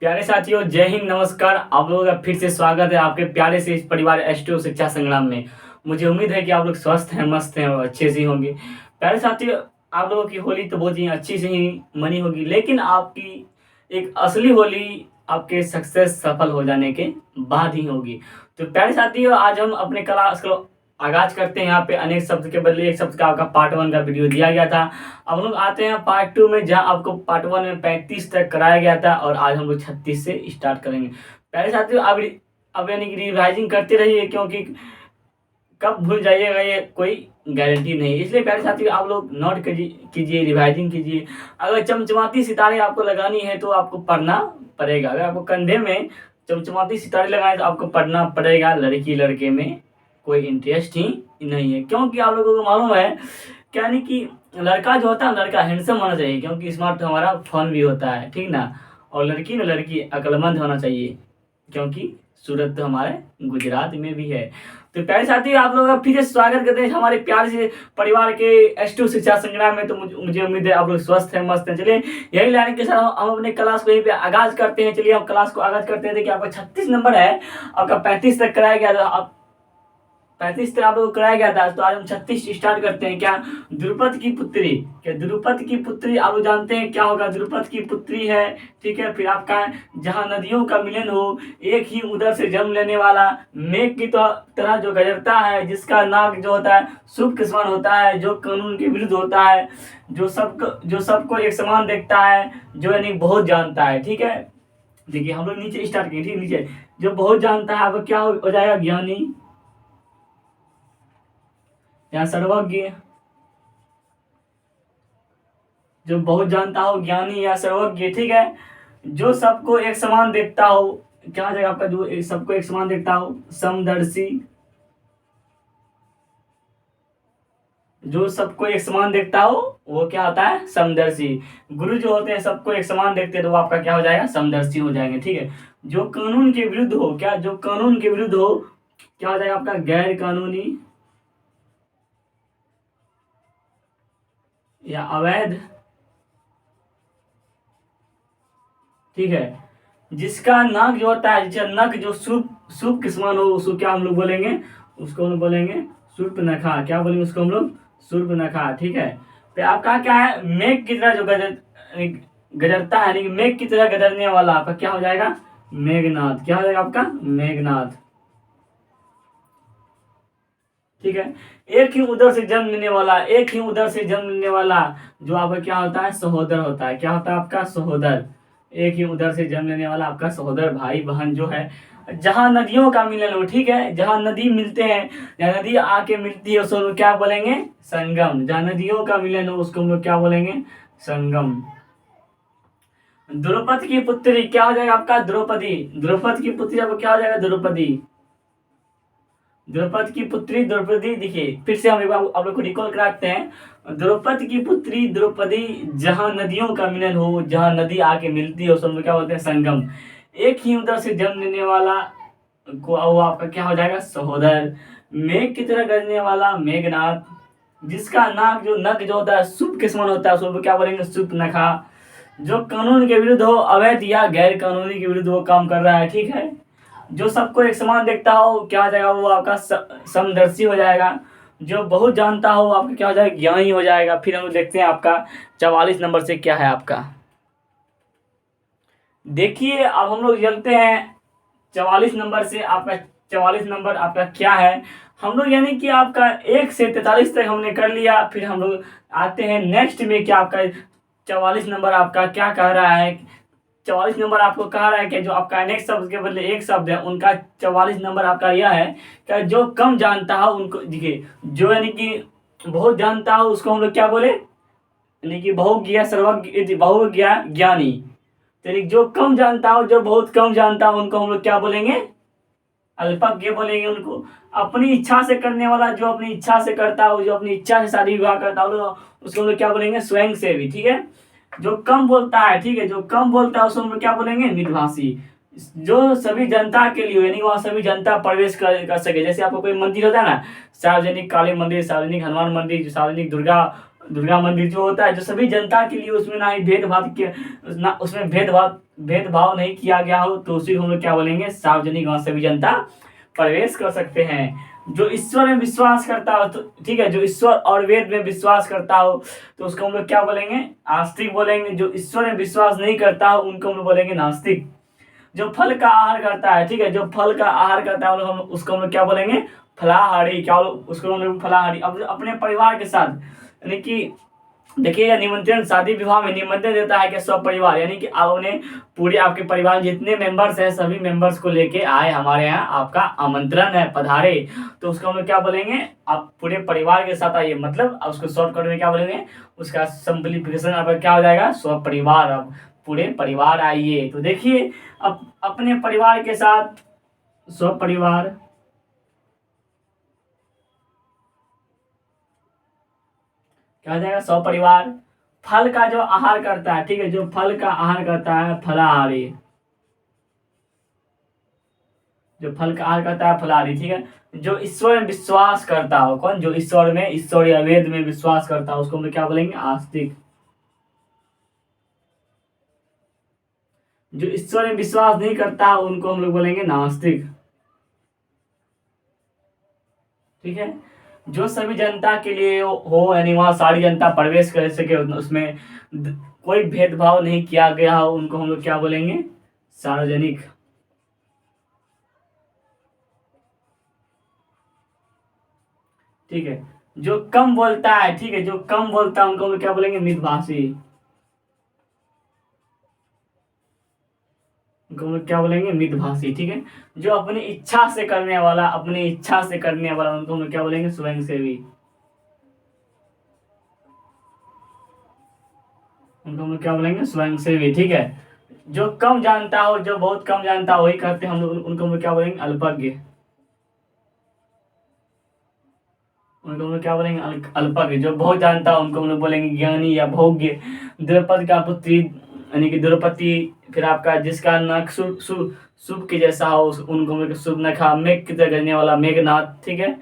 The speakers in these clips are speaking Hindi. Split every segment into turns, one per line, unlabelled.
प्यारे साथियों, जय हिंद, नमस्कार। आप लोगों का फिर से स्वागत है आपके प्यारे से इस परिवार एस्ट्रो शिक्षा संग्राम में। मुझे उम्मीद है कि आप लोग स्वस्थ हैं, मस्त हैं और अच्छे से ही होंगे। प्यारे साथियों, आप लोगों की होली तो बहुत ही अच्छी से ही मनी होगी, लेकिन आपकी एक असली होली आपके सक्सेस सफल हो जाने के बाद ही होगी। तो प्यारे साथियों, आज हम अपने क्लास को आगाज करते हैं। यहाँ पे अनेक शब्द के बदले एक शब्द का आपका पार्ट 1 का वीडियो दिया गया था। अब हम लोग आते हैं पार्ट 2 में, जहां आपको पार्ट 1 में 35 तक कराया गया था और आज हम लोग 36 से स्टार्ट करेंगे। पहले साथियों, अब यानी कि रिवाइजिंग करते रहिए, क्योंकि कब भूल जाइएगा ये कोई गारंटी नहीं। इसलिए प्यारे साथियों, आप लोग नोट कीजिए, रिवाइजिंग कीजिए। अगर चमचमाती सितारे आपको लगानी है तो आपको पढ़ना पड़ेगा। अगर आपको कंधे में चमचमाती सितारे लगाए तो आपको पढ़ना पड़ेगा। लड़की लड़के में कोई इंटरेस्ट ही नहीं है, क्योंकि आप लोगों को मालूम है क्या नहीं कि लड़का जो होता है, लड़का हैंडसम होना चाहिए, क्योंकि स्मार्ट हमारा फन भी होता है, ठीक ना। और लड़की ना, लड़की अक्लमंद होना चाहिए, क्योंकि सूरत तो हमारे गुजरात में भी है। तो प्यारे साथी, आप लोगों का फिर से स्वागत करते हैं हमारे प्यारे से परिवार के एस्ट्रो शिक्षा संग्राम में। तो मुझे उम्मीद है आप लोग स्वस्थ हैं, मस्त हैं। चलिए यही लाने के साथ हम अपने क्लास को यहीं पे आगाज करते हैं। चलिए हम क्लास को आगाज करते हैं। देखिए आपका 36 नंबर है, आपका 35 तक कराया गया था। आप 35 तक आप लोग कराया गया था, तो आज हम 36 स्टार्ट करते हैं। क्या द्रुपद की पुत्री, क्या द्रुपद की पुत्री आप लोग जानते हैं क्या होगा? द्रुपद की पुत्री है, ठीक है। फिर आपका जहां नदियों का मिलन हो, एक ही उदर से जन्म लेने वाला, मेघ की तो तरह जो गजरता है, जिसका नाक जो होता है शुभ के समान होता है, जो कानून के विरुद्ध होता है, जो सबको एक समान देखता है, जो यानी बहुत जानता है, ठीक है। देखिए हम लोग नीचे स्टार्ट किए, ठीक, नीचे जो बहुत जानता है आपको क्या हो जाएगा? ज्ञानी या सर्वज्ञ। जो बहुत जानता हो, ज्ञानी या सर्वज्ञ, ठीक है। जो सबको एक समान देखता हो, क्या हो जाएगा आपका? जो सबको एक समान देखता हो, समदर्शी। जो सबको एक समान देखता हो वो क्या होता है? समदर्शी। गुरु जो होते हैं सबको एक समान देखते हैं, तो वो आपका क्या हो जाएगा? समदर्शी हो जाएंगे, ठीक है। जो कानून के विरुद्ध हो, क्या जो कानून के विरुद्ध हो, क्या हो जाएगा आपका? गैर कानूनी या अवैध, ठीक है। जिसका नाक जो होता है, जिसका नख जो शुभ शुभ के समान हो, उसको क्या हम लोग बोलेंगे? उसको हम बोलेंगे शूर्पनखा। क्या बोलेंगे उसको हम लोग? शूर्पनखा, ठीक है। फिर आपका क्या है? मेघ की तरह जो गजरता है, यानी कि मेघ की तरह गजरने वाला, आपका क्या हो जाएगा? मेघनाथ। क्या हो जाएगा आपका? मेघनाथ, ठीक है। एक ही उदर से जन्म लेने वाला, एक ही उदर से जन्म लेने वाला, जो आपका क्या होता है? सहोदर होता है। क्या होता है आपका? सहोदर। एक ही उदर से जन्म लेने वाला आपका सहोदर, भाई बहन जो है। जहां नदियों का मिलन हो, ठीक है, जहां नदी मिलते हैं, जहां नदी आके मिलती है, उसको हम लोग क्या बोलेंगे? संगम। जहां नदियों का मिलन हो उसको हम लोग क्या बोलेंगे? संगम। द्रौपद की पुत्री क्या हो जाएगा आपका? द्रौपदी। द्रौपद की पुत्री आपको क्या हो जाएगा? द्रौपदी। द्रौपद की पुत्री द्रौपदी। देखिए फिर से हम एक बार आप लोग को रिकॉल कराते हैं। द्रौपद की पुत्री द्रौपदी, जहां नदियों का मिलन हो, जहां नदी आके मिलती है, उसको हम लोग क्या बोलते हैं? संगम। एक ही उधर से जन्म लेने वाला को वो आपका क्या हो जाएगा? सहोदर। मेघ की तरह गरजने वाला मेघनाथ। जिसका नाक जो नक जो होता है शुभ के समान होता है, उसको क्या बोलेंगे? शूर्पनखा। जो कानून के विरुद्ध हो, अवैध या गैर कानूनी के विरुद्ध वो काम कर रहा है, ठीक है। जो सबको एक समान देखता हो, क्या हो जाएगा? वो आपका समदर्शी हो जाएगा। जो बहुत जानता हो, आपका क्या हो जाएगा? ज्ञानी हो जाएगा। फिर हम लोग देखते हैं आपका 44 नंबर से क्या है आपका। देखिए अब हम लोग चलते हैं 44 नंबर से। आपका 44 नंबर आपका क्या है? हम लोग यानी कि आपका 1 से 43 तक हमने कर लिया। फिर हम लोग आते हैं नेक्स्ट में, क्या आपका 44 नंबर आपका क्या कह रहा है? 44 नंबर आपको कह रहा है कि जो आपका नेक्स्ट शब्द के बदले एक शब्द है, उनका 44 नंबर आपका यह है कि जो कम जानता हो उनको, देखिए जो यानी कि बहुत जानता हो उसको हम लोग क्या बोले? यानी कि बहुज्ञ सर्वज्ञ, बहुज्ञ ज्ञानी। यानी जो कम जानता हो, जो बहुत कम जानता हो, उनको हम लोग क्या बोलेंगे? अल्पज्ञ बोलेंगे उनको। अपनी इच्छा से करने वाला, जो अपनी इच्छा से करता हो, जो अपनी इच्छा से शादी विवाह करता हो, उसको हम लोग क्या बोलेंगे? स्वयं सेवी, ठीक है। जो कम बोलता है, ठीक है, जो कम बोलता है उसको हम लोग क्या बोलेंगे? मितभाषी। जो सभी जनता के लिए, यानी वहाँ सभी जनता प्रवेश कर सके। जैसे आपको कोई मंदिर होता है ना, सार्वजनिक काली मंदिर, सार्वजनिक हनुमान मंदिर, सार्वजनिक दुर्गा दुर्गा मंदिर जो होता है जो सभी जनता के लिए, उसमें ना ही भेदभाव के, ना उसमें भेदभाव नहीं किया गया हो, तो उसी को हम लोग क्या बोलेंगे, सार्वजनिक, वहां सभी जनता प्रवेश कर सकते हैं। जो ईश्वर में विश्वास करता हो, तो ठीक है, जो ईश्वर और वेद में विश्वास करता हो तो उसको हम लोग क्या बोलेंगे, आस्तिक बोलेंगे। जो ईश्वर में विश्वास नहीं करता हो उनको हम लोग बोलेंगे नास्तिक। जो फल का आहार करता है, ठीक है, जो फल का आहार करता है हम उसको हम लोग क्या बोलेंगे, फलाहारी। क्या उसको हम लोग फलाहारी। अब अपने परिवार के साथ, यानी कि देखिएगा, निमंत्रण शादी विवाह में निमंत्रण देता है कि सब परिवार, यानी कि आप उन्हें पूरे आपके परिवार में जितने मेंबर्स हैं सभी मेंबर्स को लेके आए हमारे यहाँ, आपका आमंत्रण है, पधारे। तो उसको हम लोग क्या बोलेंगे, आप पूरे परिवार के साथ आइए, मतलब उसको शॉर्टकट में क्या बोलेंगे, उसका सिंप्लीफिकेशन आपका क्या हो जाएगा, सब परिवार। अब पूरे परिवार आइए। तो देखिए, अब अपने परिवार के साथ सब परिवार, क्या हो जाएगा, सब परिवार। फल का जो आहार करता है, ठीक है, जो फल का आहार करता है फलाहारी। जो फल का आहार करता है फलाहारी, ठीक है। जो ईश्वर में विश्वास करता हो, कौन, जो ईश्वर में, ईश्वर या वेद में विश्वास करता हो उसको हम लोग क्या बोलेंगे, आस्तिक। जो ईश्वर में विश्वास नहीं करता उनको हम लोग बोलेंगे नास्तिक। ठीक है। जो सभी जनता के लिए हो, यानी वहाँ सारी जनता प्रवेश कर सके, उसमें कोई भेदभाव नहीं किया गया हो, उनको हम लोग क्या बोलेंगे, सार्वजनिक। ठीक है। जो कम बोलता है, ठीक है, जो कम बोलता है उनको हम लोग क्या बोलेंगे, मितभाषी। उनको हम लोग क्या बोलेंगे, मितभाषी। ठीक है। जो अपनी इच्छा से करने वाला, अपनी इच्छा से करने वाला, उनको हम लोग क्या बोलेंगे, स्वयंसेवी। उनको हम लोग क्या बोलेंगे, स्वयंसेवी। ठीक है। जो कम जानता हो, जो बहुत कम जानता हो वही कहते हैं हम लोग, उनको हम लोग क्या बोलेंगे, अल्पज्ञ। उनको हम लोग क्या बोलेंगे, अल्पज्ञ। जो बहुत जानता हो उनको हम लोग बोलेंगे ज्ञानी या भोग्य। द्रौपदी का पुत्री, यानी कि द्रौपदी। फिर आपका जिसका नख शुभ शुभ शुभ के जैसा हो, उनको हम लोग शुभ नखा, मेघ की तरह गरजने वाला मेघनाथ। ठीक है।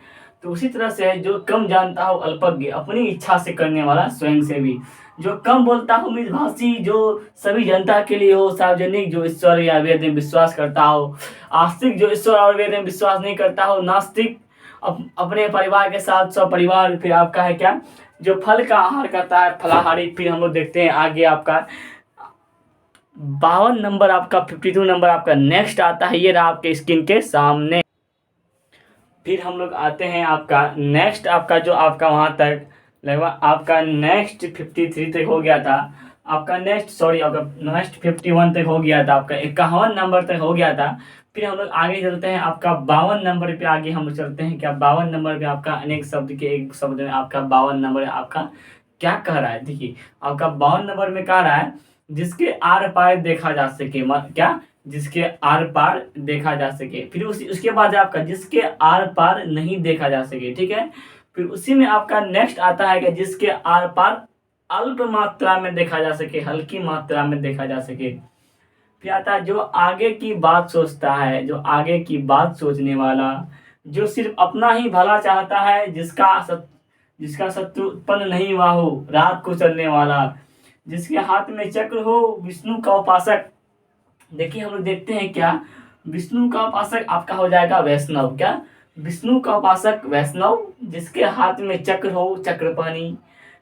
तो उसी तरह से है, जो कम जानता हो अल्पज्ञ, अपनी इच्छा से करने वाला स्वयंसेवी। जो कम बोलता हो मितभाषी, जो सभी जनता के लिए हो, सार्वजनिक। जो ईश्वर या वेद में विश्वास करता हो। आस्तिक, जो ईश्वर और वेद में विश्वास नहीं करता हो। नास्तिक, अपने परिवार के साथ सब परिवार। फिर आपका है क्या, जो फल का आहार करता है फलाहारी। फिर हम लोग देखते हैं आगे आपका 52 नंबर, आपका 52 नंबर आपका नेक्स्ट आता है, ये रहा आपके स्क्रीन के सामने। फिर हम लोग आते हैं आपका नेक्स्ट, आपका जो आपका वहां तक लगभग आपका नेक्स्ट 53 तक हो गया था। आपका नेक्स्ट, सॉरी, आपका नेक्स्ट 51 तक हो गया था, आपका 51 नंबर तक हो गया था। फिर हम लोग आगे चलते हैं आपका 52 नंबर पे, आगे हम लोग चलते हैं क्या, 52 नंबर पे आपका अनेक शब्द के एक शब्द में आपका 52 नंबर आपका क्या कह रहा है। देखिए, आपका 52 नंबर में कह रहा है, जिसके आर पार देखा जा सके, क्या, जिसके आर पार देखा जा सके। फिर उसके बाद आपका जिसके आर पार नहीं देखा जा सके। ठीक है। फिर उसी में आपका नेक्स्ट आता है कि जिसके आर पार अल्प मात्रा में देखा जा सके, हल्की मात्रा में देखा जा सके। फिर आता है जो आगे की बात सोचता है, जो आगे की बात सोचने वाला। जो सिर्फ अपना ही भला चाहता है, जिसका शत्रु उत्पन्न नहीं हुआ हो, रात को चलने वाला। जिसके हाथ में चक्र हो, विष्णु का उपासक। देखिए, हम लोग देखते हैं क्या, विष्णु का उपासक आपका हो जाएगा वैष्णव। क्या, विष्णु का उपासक वैष्णव। जिसके हाथ में चक्र हो, चक्रपाणी।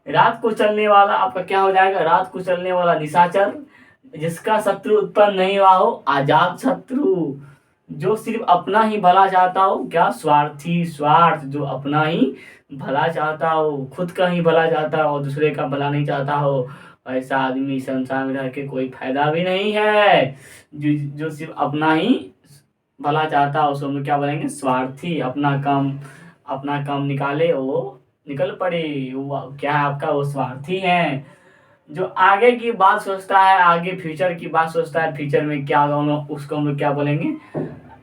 रात को चलने वाला आपका क्या हो जाएगा, रात को चलने वाला निशाचर। जिसका शत्रु उत्पन्न नहीं हुआ हो, अजात शत्रु। जो सिर्फ अपना ही भला चाहता हो, क्या, स्वार्थी, स्वार्थ। जो अपना ही भला चाहता हो, खुद का ही भला चाहता हो, दूसरे का भला नहीं चाहता हो, ऐसा आदमी संसार में रह के कोई फायदा भी नहीं है। जो सिर्फ अपना ही भला चाहता हो उसको हम लोग क्या बोलेंगे, स्वार्थी। अपना काम निकाले वो निकल पड़े, वो क्या है आपका, वो स्वार्थी है। जो आगे की बात सोचता है, आगे फ्यूचर की बात सोचता है, फ्यूचर में क्या होगा उसको हम लोग क्या बोलेंगे,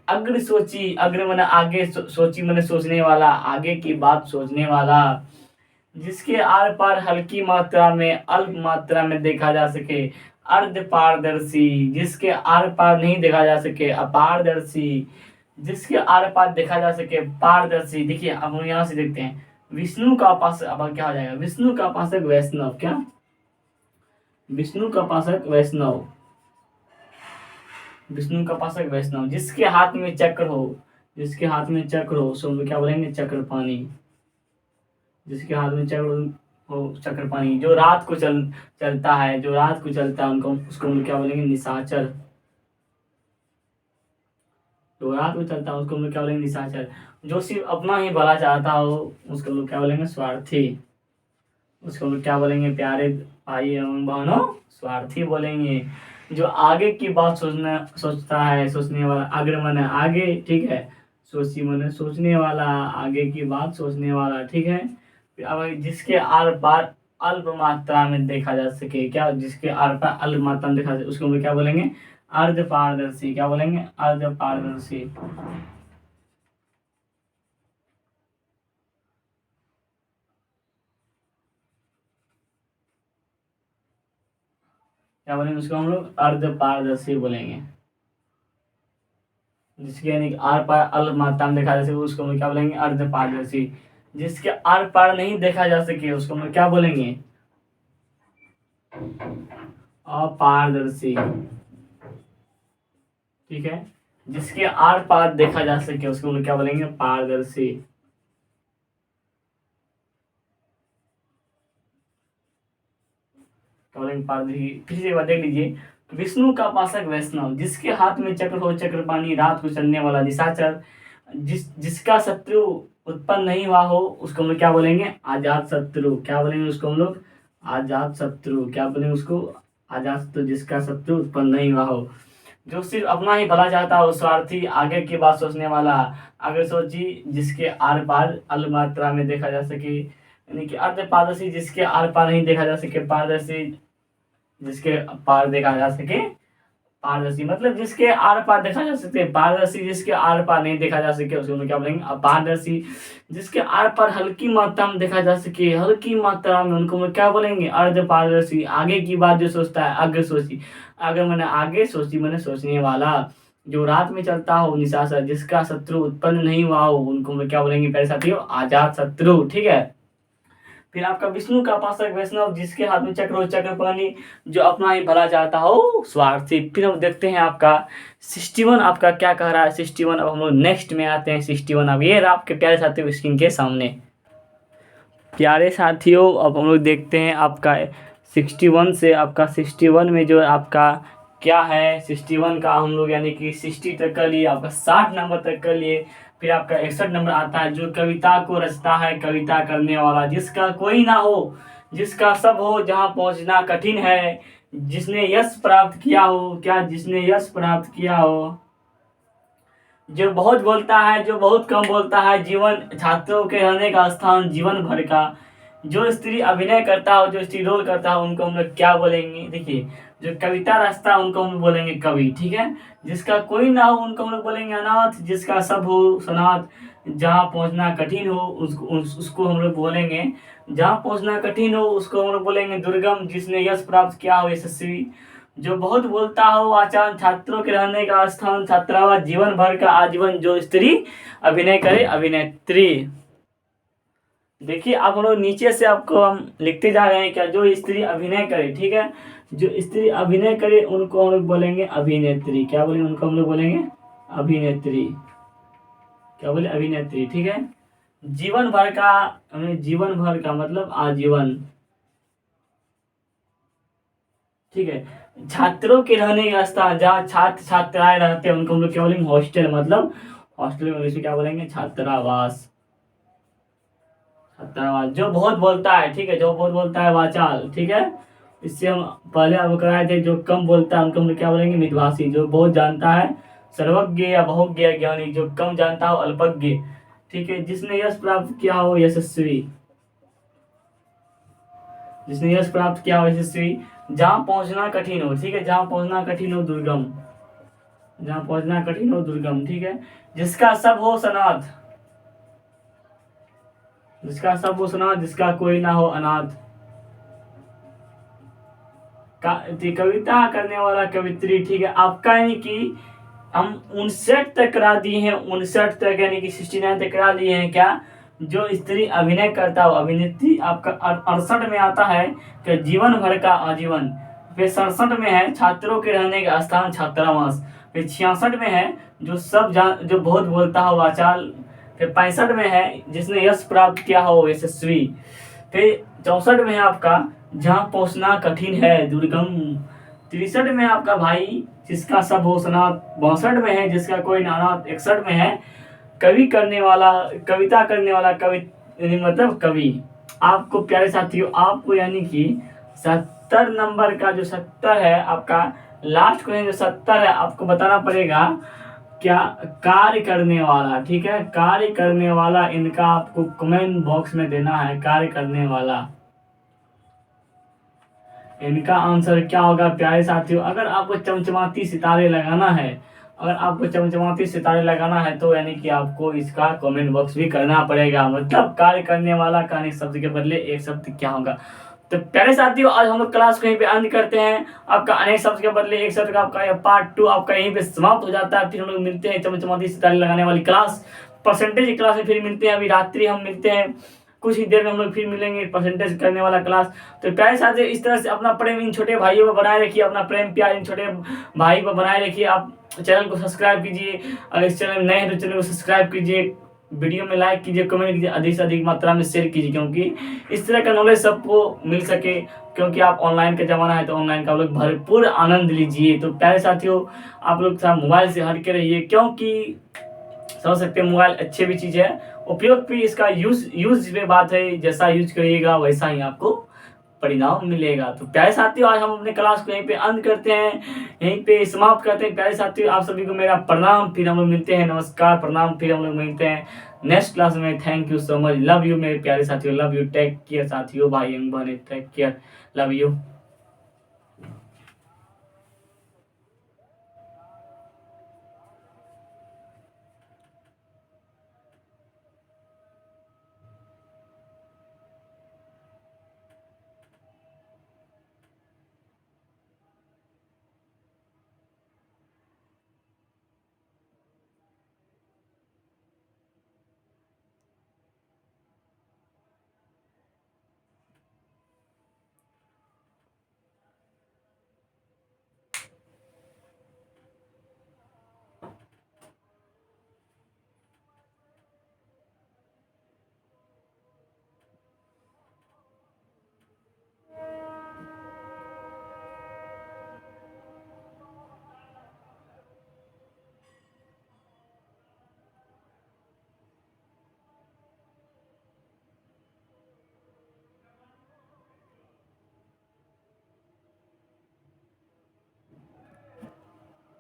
अग्र सोची। अग्र मैंने आगे, सोची मैंने सोचने वाला, आगे की बात सोचने वाला। जिसके आर पार हल्की मात्रा में, अल्प मात्रा में देखा जा सके, अर्ध पारदर्शी। जिसके आर पार नहीं देखा जा सके, अपारदर्शी। जिसके आर पार देखा जा सके, पारदर्शी। देखिए, अब हम यहाँ से देखते हैं, विष्णु का उपासक, अब क्या हो जाएगा, विष्णु का उपासक वैष्णव, क्या, विष्णु का उपासक वैष्णव, विष्णु का उपासक वैष्णव, जिसके हाथ में चक्र हो, जिसके हाथ में चक्र हो उसको हम लोग क्या बोलेंगे, चक्रपाणी, जिसके हाथ में चक्र हो चक्रपाणी, जो रात को चलता है, जो रात को चलता है उनको, उसको हम लोग क्या बोलेंगे, निशाचर, जो रात को चलता है उसको हम लोग क्या बोलेंगे, निशाचर, जो सिर्फ अपना ही भला चाहता हो उसको हम लोग क्या बोलेंगे, स्वार्थी, उसको हम लोग क्या बोलेंगे प्यारे भाई एवं बहनों, स्वार्थी बोलेंगे। जो आगे की बात सोचता है, सोचने वाला, अग्र मन आगे, ठीक है, सोची मन सोचने वाला, आगे की बात सोचने वाला, ठीक है। अब जिसके आर पार अल्प मात्रा में देखा जा सके, क्या, जिसके आर पार अल्प मात्रा में देखा जाए उसको हम लोग क्या बोलेंगे, अर्ध पारदर्शी, क्या बोलेंगे, अर्ध पारदर्शी। क्या बोलेंगे उसको हम लोग, अर्ध पारदर्शी बोलेंगे। जिसके यानी आर पार अल्प मात्रा में देखा जा सके उसको हम लोग क्या बोलेंगे, अर्ध पारदर्शी। जिसके आर पार नहीं देखा जा सके उसको हम लोग क्या बोलेंगे, अपारदर्शी, ठीक है। जिसके आर पार देखा जा सके उसको हम लोग क्या बोलेंगे, पारदर्शी। पारदर्शी, फिर से एक बार देख लीजिए, विष्णु का उपासक वैष्णव, जिसके हाथ में चक्र हो चक्रपाणी, रात को चलने वाला निशाचर, जिसका शत्रु उत्पन्न नहीं हुआ हो उसको हम लोग क्या बोलेंगे, आजाद शत्रु, क्या बोलेंगे उसको हम लोग, आजाद शत्रु, क्या बोलेंगे उसको, आजाद शत्रु, जिसका शत्रु उत्पन्न नहीं हुआ हो, जो सिर्फ अपना ही भला चाहता हो, स्वार्थी, आगे की बात सोचने वाला, अगर सोची, जिसके आर पार अल्प मात्रा में देखा जा सके, यानी कि अर्ध पारदर्शी, जिसके आर पार नहीं देखा जा सके, पारदर्शी, जिसके पार देखा जा सके, पारदर्शी मतलब जिसके आर पार देखा जा सकते, पारदर्शी जिसके आर पार नहीं देखा जा सके उसको हम क्या बोलेंगे, अपारदर्शी, जिसके आर पार हल्की मात्रा में देखा जा सके, हल्की मात्रा में उनको हम क्या बोलेंगे, अर्ध पारदर्शी, आगे की बात जो सोचता है, अग्र सोची, अगर मैंने आगे सोची मैंने सोचने वाला, जो रात में चलता हो निशाचर, जिसका शत्रु उत्पन्न नहीं हुआ हो उनको हम क्या बोलेंगे प्यारे साथियों, आजाद शत्रु, ठीक है। फिर आपका विष्णु का उपासक वैष्णव, जिसके हाथ में चक्र हो चक्रपाणी, जो अपना ही भला चाहता हो, स्वार्थी। फिर हम देखते हैं आपका 61 आपका क्या कह रहा है, 61 अब हम लोग नेक्स्ट में आते हैं। 61 अब ये रहा आपके प्यारे साथियों स्क्रीन के सामने। प्यारे साथियों अब हम लोग देखते हैं आपका 61 से, आपका 61 में जो आपका क्या है, 61 का हम लोग यानी कि 60 तक कर लिए, आपका 60 नंबर तक कर लिए। फिर आपका 61 नंबर आता है, जो कविता को रचता है, कविता करने वाला, जिसका कोई ना हो, जिसका सब हो, जहाँ पहुँचना कठिन है, जिसने यश प्राप्त किया हो, क्या, जिसने यश प्राप्त किया हो, जो बहुत बोलता है, जो बहुत कम बोलता है, जीवन छात्रों के रहने का स्थान जीवन भर का, जो स्त्री अभिनय करता हो, जो स्त्री रोल करता हो उनको हम लोग क्या बोलेंगे, देखिए, जो कविता रचता है उनको हम बोलेंगे कवि, ठीक है। जिसका कोई ना हो उनको हम लोग बोलेंगे अनाथ, जिसका सब हो सनाथ, जहाँ पहुँचना कठिन हो उसको हम लोग बोलेंगे, जहाँ पहुँचना कठिन हो उसको हम लोग बोलेंगे दुर्गम, जिसने यश प्राप्त किया हो यशस्वी, जो बहुत बोलता हो आचार्य, छात्रों के रहने का स्थान छात्रावास, जीवन भर का आजीवन, जो स्त्री अभिनय करे अभिनेत्री। देखिए आप लोग नीचे से आपको हम लिखते जा रहे हैं, क्या, जो स्त्री अभिनय करे, ठीक है, जो स्त्री अभिनय करे उनको हम लोग बोलेंगे अभिनेत्री, क्या बोलेंगे उनको हम लोग बोलेंगे अभिनेत्री, क्या बोले अभिनेत्री, ठीक है। जीवन भर का, जीवन भर का मतलब आजीवन, ठीक है। छात्रों के रहने का स्थान, जहाँ छात्र छात्राएं रहते हैं उनको हम लोग क्या बोलेंगे हॉस्टल, मतलब हॉस्टल में इंग्लिश में क्या बोलेंगे छात्रावास, छात्रावास। जो बहुत बोलता है, ठीक है, जो बहुत बोलता है वाचाल, ठीक है, इससे हम पहले अब कराए थे, जो कम बोलता है उनको हम लोग क्या बोलेंगे मितभाषी, जो बहुत जानता है सर्वज्ञ या बहुज्ञ ज्ञानी, जो कम जानता हो अल्पज्ञ, ठीक है। जिसने यश प्राप्त किया हो यशस्वी, जिसने यश प्राप्त किया हो यशस्वी, जहाँ पहुँचना कठिन हो, ठीक है, जहाँ पहुँचना कठिन हो दुर्गम, जहाँ पहुँचना कठिन हो दुर्गम, ठीक है। जिसका सब हो सनाथ, जिसका सब हो सनाथ, जिसका कोई ना हो अनाथ, कविता करने वाला कवित्री, ठीक है। आपका यानी कि हम 59 तक करा दिए हैं, 59 तक यानी कि 69 तक करा दिए हैं, क्या, जो स्त्री अभिनय करता हो अभिनेत्री आपका 68 में आता है कि जीवन भर का आजीवन। फिर 67 में है छात्रों के रहने का स्थान छात्रावास। फिर 66 में है जो बहुत बोलता हो वाचाल। फिर 65 में है जिसने यश प्राप्त किया हो यशस्वी। फिर 64 में है आपका जहाँ पहुँचना कठिन है दुर्गम। 63 में आपका भाई जिसका सब हो सनात। 62 में है जिसका कोई नानात। 61 में है कविता करने वाला मतलब कवि। आपको प्यारे साथियों आपको यानी कि 70 नंबर का जो 70 है आपका लास्ट क्वेश्चन जो 70 है आपको बताना पड़ेगा क्या कार्य करने वाला। ठीक है, कार्य करने वाला इनका आपको कमेंट बॉक्स में देना है। कार्य करने वाला इनका आंसर क्या होगा प्यारे साथियों। अगर आपको चमचमाती सितारे लगाना है तो यानी कि आपको इसका कमेंट बॉक्स भी करना पड़ेगा। मतलब कार्य करने वाला का अनेक शब्द के बदले एक शब्द क्या होगा। तो प्यारे साथियों आज हम लोग क्लास को यहीं पे अंत करते हैं। आपका अनेक शब्द के बदले एक शब्द का आपका यह पार्ट 2 आपका यहीं पे समाप्त हो जाता है। फिर हम लोग मिलते हैं चमचमाती सितारे लगाने वाली क्लास परसेंटेज क्लास में फिर मिलते हैं। अभी रात्रि हम मिलते हैं, कुछ ही देर में हम लोग फिर मिलेंगे परसेंटेज करने वाला क्लास। तो प्यारे साथियों इस तरह से अपना प्रेम इन छोटे भाइयों को बनाए रखिए, अपना प्रेम प्यार इन छोटे भाई को बनाए रखिए। आप चैनल को सब्सक्राइब कीजिए, अगर इस चैनल नए हैं तो चैनल को सब्सक्राइब कीजिए, वीडियो में लाइक कीजिए, कमेंट कीजिए, अधिक से अधिक मात्रा में शेयर कीजिए क्योंकि इस तरह का नॉलेज सबको मिल सके। क्योंकि आप ऑनलाइन का ज़माना है तो ऑनलाइन का आप लोग भरपूर आनंद लीजिए। तो प्यारे साथियों आप लोग थोड़ा मोबाइल से हट के रहिए क्योंकि समझ सकते हैं मोबाइल अच्छी भी चीज़ है, उपयोग भी इसका यूज में बात है। जैसा यूज करिएगा वैसा ही आपको परिणाम मिलेगा। तो प्यारे साथियों आज हम अपने क्लास को यहीं पे अंत करते हैं, यहीं पे समाप्त करते हैं। प्यारे साथियों आप सभी को मेरा प्रणाम। फिर हम लोग मिलते हैं, नमस्कार प्रणाम। फिर हम लोग मिलते हैं नेक्स्ट क्लास में। Thank you so much, love you मेरे प्यारे साथियों, लव यू, टेक केयर साथियों, भाई बहन टेक केयर, लव यू।